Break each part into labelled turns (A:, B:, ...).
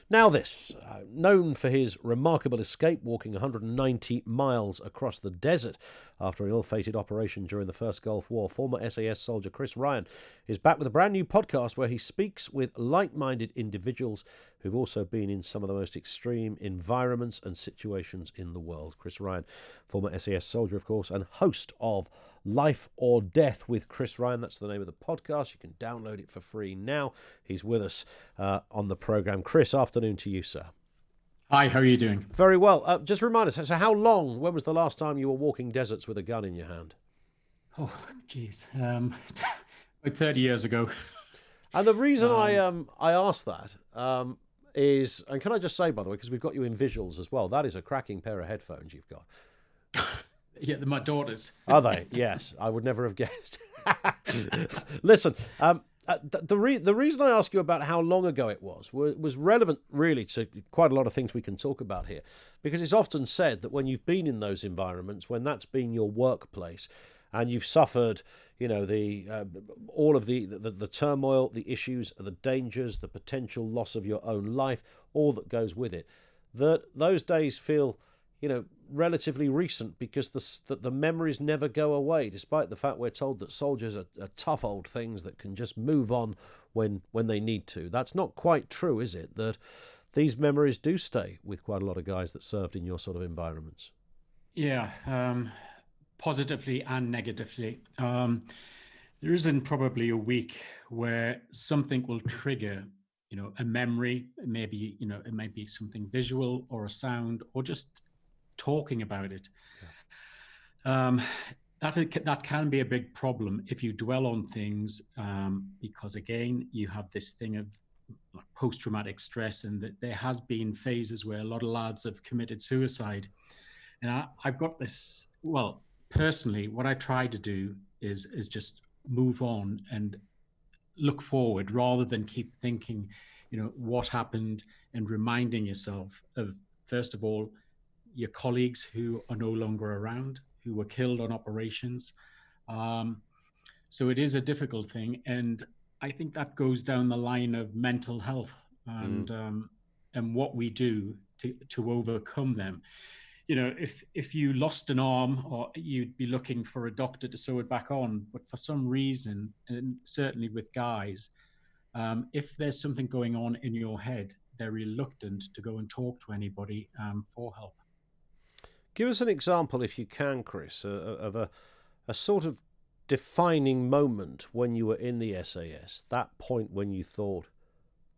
A: Now this, known for his remarkable escape, walking 190 miles across the desert after an ill-fated operation during the First Gulf War, former SAS soldier Chris Ryan is back with a brand new podcast where he speaks with like-minded individuals who've also been in some of the most extreme environments and situations in the world. Chris Ryan, former SAS soldier, of course, and host of Life or Death with Chris Ryan. That's the name of the podcast. You can download it for free now. He's with us on the programme. Chris, afternoon to you, sir.
B: Hi, how are you doing?
A: Very well. Just remind us, so when was the last time you were walking deserts with a gun in your hand?
B: Oh, geez. Like 30 years ago.
A: And the reason I asked that is, and can I just say, by the way, because we've got you in visuals as well, that is a cracking pair of headphones you've got.
B: Yeah, they're my daughters.
A: Are they? Yes. I would never have guessed. Listen, the reason I ask you about how long ago it was relevant really to quite a lot of things we can talk about here, because it's often said that when you've been in those environments, when that's been your workplace and you've suffered, you know, all of the turmoil, the issues, the dangers, the potential loss of your own life, all that goes with it, that those days feel, you know, relatively recent, because the memories never go away, despite the fact we're told that soldiers are tough old things that can just move on when they need to. That's not quite true, is it? That these memories do stay with quite a lot of guys that served in your sort of environments.
B: Yeah, positively and negatively. There isn't probably a week where something will trigger, you know, a memory. Maybe, you know, it might be something visual or a sound or just talking about it. Yeah. That can be a big problem if you dwell on things, because again, you have this thing of post-traumatic stress, and that there has been phases where a lot of lads have committed suicide. And I've got this, well, personally, what I try to do is just move on and look forward rather than keep thinking, you know, what happened, and reminding yourself of, first of all, your colleagues who are no longer around, who were killed on operations. So it is a difficult thing. And I think that goes down the line of mental health and what we do to overcome them. You know, if you lost an arm, or you'd be looking for a doctor to sew it back on, but for some reason, and certainly with guys, if there's something going on in your head, they're reluctant to go and talk to anybody for help.
A: Give us an example, if you can, Chris, of a sort of defining moment when you were in the SAS. That point when you thought,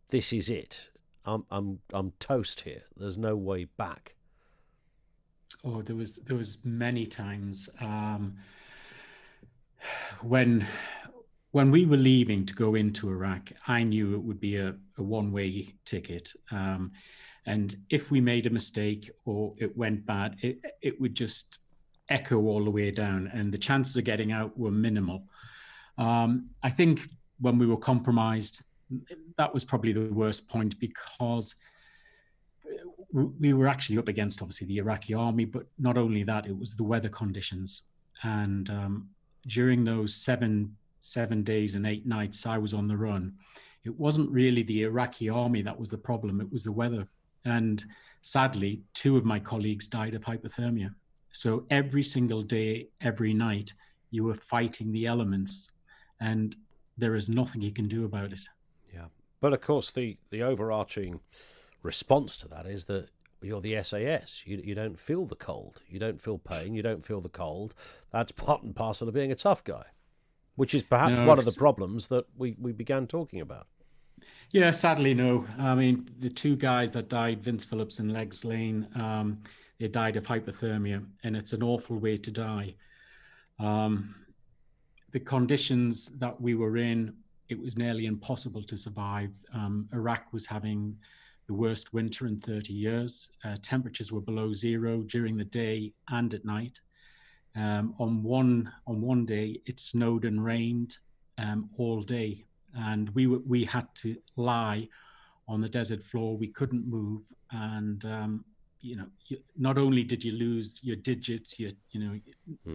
A: "This is it. I'm toast here. There's no way back."
B: Oh, there was many times when we were leaving to go into Iraq. I knew it would be a one-way ticket. And if we made a mistake or it went bad, it would just echo all the way down, and the chances of getting out were minimal. I think when we were compromised, that was probably the worst point, because we were actually up against, obviously, the Iraqi army, but not only that, it was the weather conditions. And during those seven days and 8 nights I was on the run, it wasn't really the Iraqi army that was the problem, it was the weather. And sadly, 2 of my colleagues died of hypothermia. So every single day, every night, you were fighting the elements, and there is nothing you can do about it.
A: Yeah. But of course, the overarching response to that is that you're the SAS. You don't feel the cold. You don't feel pain. You don't feel the cold. That's part and parcel of being a tough guy, which is perhaps one of the problems that we began talking about.
B: Yeah, sadly, no. I mean, the 2 guys that died, Vince Phillips and Legs Lane, they died of hypothermia, and it's an awful way to die. The conditions that we were in, it was nearly impossible to survive. Iraq was having the worst winter in 30 years. Temperatures were below zero during the day and at night. On one day, it snowed and rained all day. And we had to lie on the desert floor. We couldn't move. And, you know, not only did you lose your digits,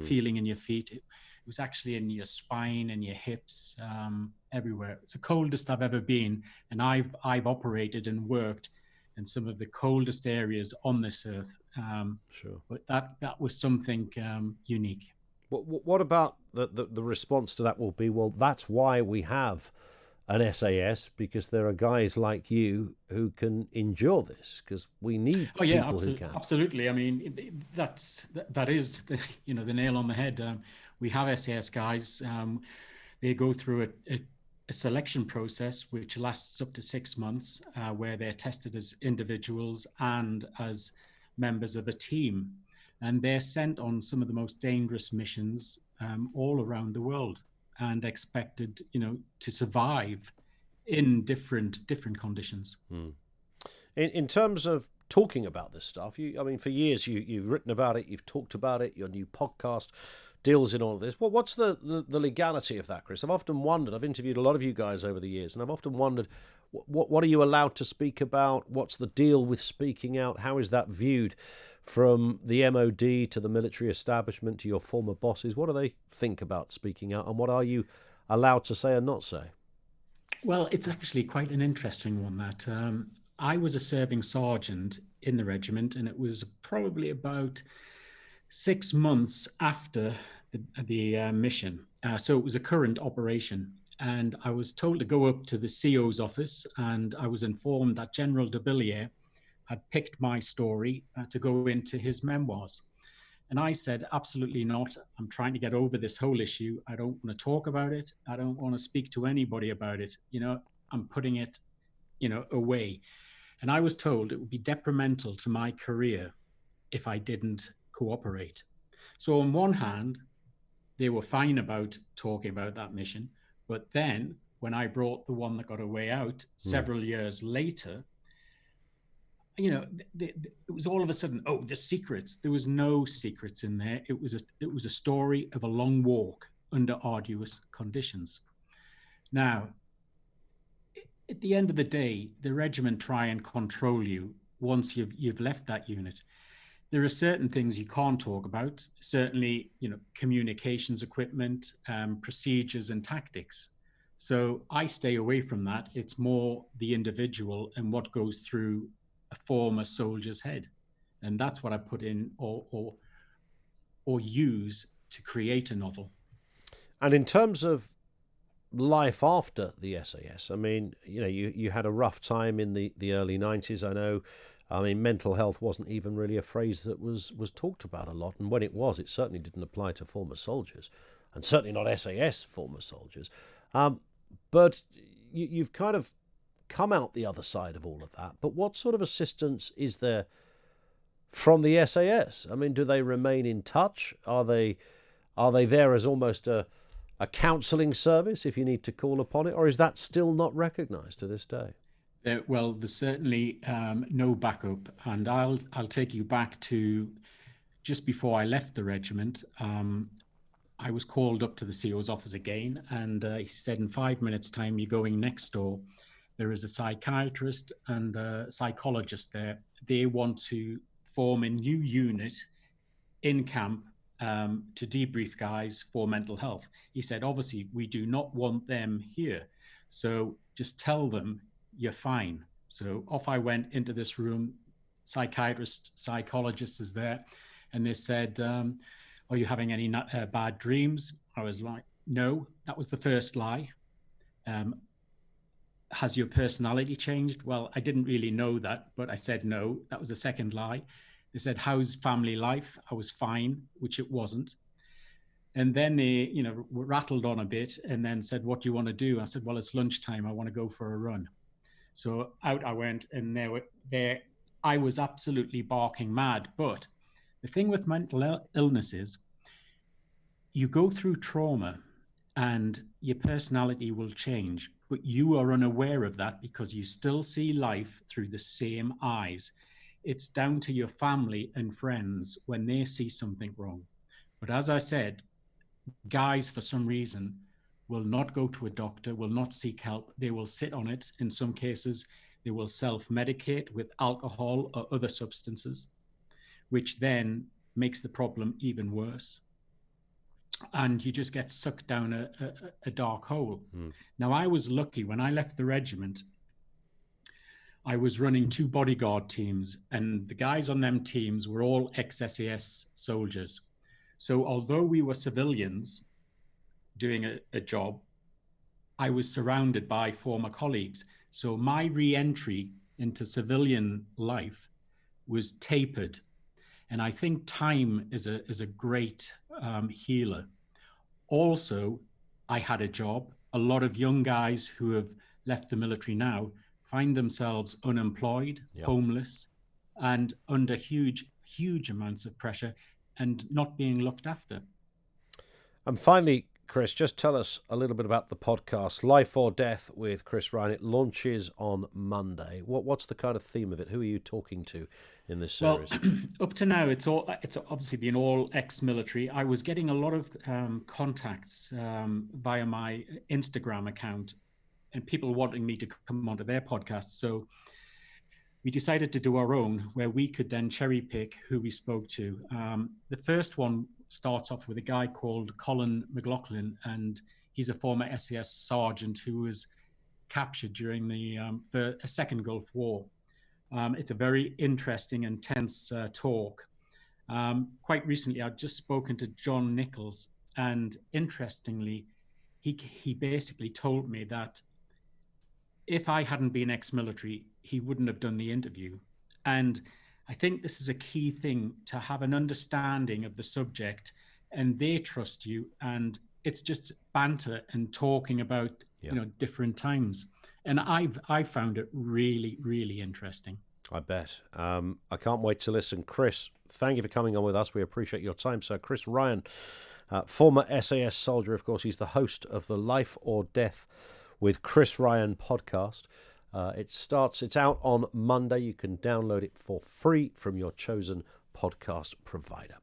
B: feeling in your feet, it was actually in your spine and your hips, everywhere. It's the coldest I've ever been. And I've operated and worked and some of the coldest areas on this earth.
A: Sure.
B: But that was something unique.
A: What about the response to that will be, well, that's why we have an SAS, because there are guys like you who can endure this, because we need people who can.
B: Absolutely. I mean, that is the, the nail on the head. We have SAS guys. They go through a selection process which lasts up to 6 months, where they're tested as individuals and as members of a team. And they're sent on some of the most dangerous missions all around the world, and expected, to survive in different conditions.
A: In terms of talking about this stuff, for years you've written about it, you've talked about it. Your new podcast deals in all of this. What's the legality of that, Chris? I've often wondered. I've interviewed a lot of you guys over the years, and I've often wondered, what are you allowed to speak about? What's the deal with speaking out? How is that viewed from the MOD to the military establishment to your former bosses? What do they think about speaking out, and what are you allowed to say and not say?
B: Well, it's actually quite an interesting one. That I was a serving sergeant in the regiment, and it was probably about 6 months after the mission. So it was a current operation. And I was told to go up to the CO's office, and I was informed that General de Villiers had picked my story to go into his memoirs. And I said, absolutely not. I'm trying to get over this whole issue. I don't want to talk about it. I don't want to speak to anybody about it. I'm putting it, away. And I was told it would be detrimental to my career if I didn't cooperate. So on one hand, they were fine about talking about that mission. But then when I brought the one that got away out several years later, it was all of a sudden, the secrets. There was no secrets in there. It was a story of a long walk under arduous conditions. Now, at the end of the day, the regiment try and control you once you've left that unit. There are certain things you can't talk about. Certainly, communications equipment, procedures and tactics. So I stay away from that. It's more the individual and what goes through a former soldier's head. And that's what I put in or use to create a novel.
A: And in terms of life after the SAS, you had a rough time in the early 90s, I know. Mental health wasn't even really a phrase that was talked about a lot. And when it was, it certainly didn't apply to former soldiers, and certainly not SAS former soldiers. But you've kind of come out the other side of all of that. But what sort of assistance is there from the SAS? Do they remain in touch? Are they there as almost a counselling service, if you need to call upon it? Or is that still not recognised to this day?
B: Well, there's certainly no backup. And I'll take you back to just before I left the regiment. I was called up to the CO's office again, and he said, in 5 minutes' time, you're going next door. There is a psychiatrist and a psychologist there. They want to form a new unit in camp to debrief guys for mental health. He said, obviously, we do not want them here. So just tell them you're fine. So off I went into this room. Psychiatrist, psychologist is there. And they said, are you having any bad dreams? I was like, no, that was the first lie. Has your personality changed? Well, I didn't really know that, but I said no. That was the second lie. They said, how's family life? I was fine, which it wasn't. And then they, rattled on a bit and then said, what do you want to do? I said, well, it's lunchtime. I want to go for a run. So out I went, and there I was absolutely barking mad. But the thing with mental illness is you go through trauma and your personality will change, but you are unaware of that because you still see life through the same eyes. It's down to your family and friends when they see something wrong. But as I said, guys, for some reason, will not go to a doctor, will not seek help. They will sit on it. In some cases, they will self-medicate with alcohol or other substances, which then makes the problem even worse. And you just get sucked down a dark hole. Now, I was lucky when I left the regiment. I was running 2 bodyguard teams, and the guys on them teams were all ex-SAS soldiers. So although we were civilians doing a job, I was surrounded by former colleagues. So my re-entry into civilian life was tapered. And I think time is a great healer. Also, I had a job. A lot of young guys who have left the military now find themselves unemployed, homeless, and under huge amounts of pressure and not being looked after.
A: And finally, Chris, just tell us a little bit about the podcast, Life or Death with Chris Ryan. It launches on Monday. What's the kind of theme of it? Who are you talking to in this series?
B: Well, up to now, it's obviously been all ex-military. I was getting a lot of contacts via my Instagram account and people wanting me to come onto their podcast. So we decided to do our own, where we could then cherry pick who we spoke to. The first one starts off with a guy called Colin McLaughlin, and he's a former SAS sergeant who was captured during the Second Gulf War. It's a very interesting and tense talk. Quite recently, I've just spoken to John Nichols, and interestingly, he basically told me that if I hadn't been ex-military, he wouldn't have done the interview. And I think this is a key thing, to have an understanding of the subject, and they trust you, and it's just banter and talking about different times. And I've found it really, really interesting.
A: I bet. I can't wait to listen. Chris, thank you for coming on with us. We appreciate your time, sir. Chris Ryan, former SAS soldier, of course. He's the host of the Life or Death with Chris Ryan podcast. It's out on Monday. You can download it for free from your chosen podcast provider.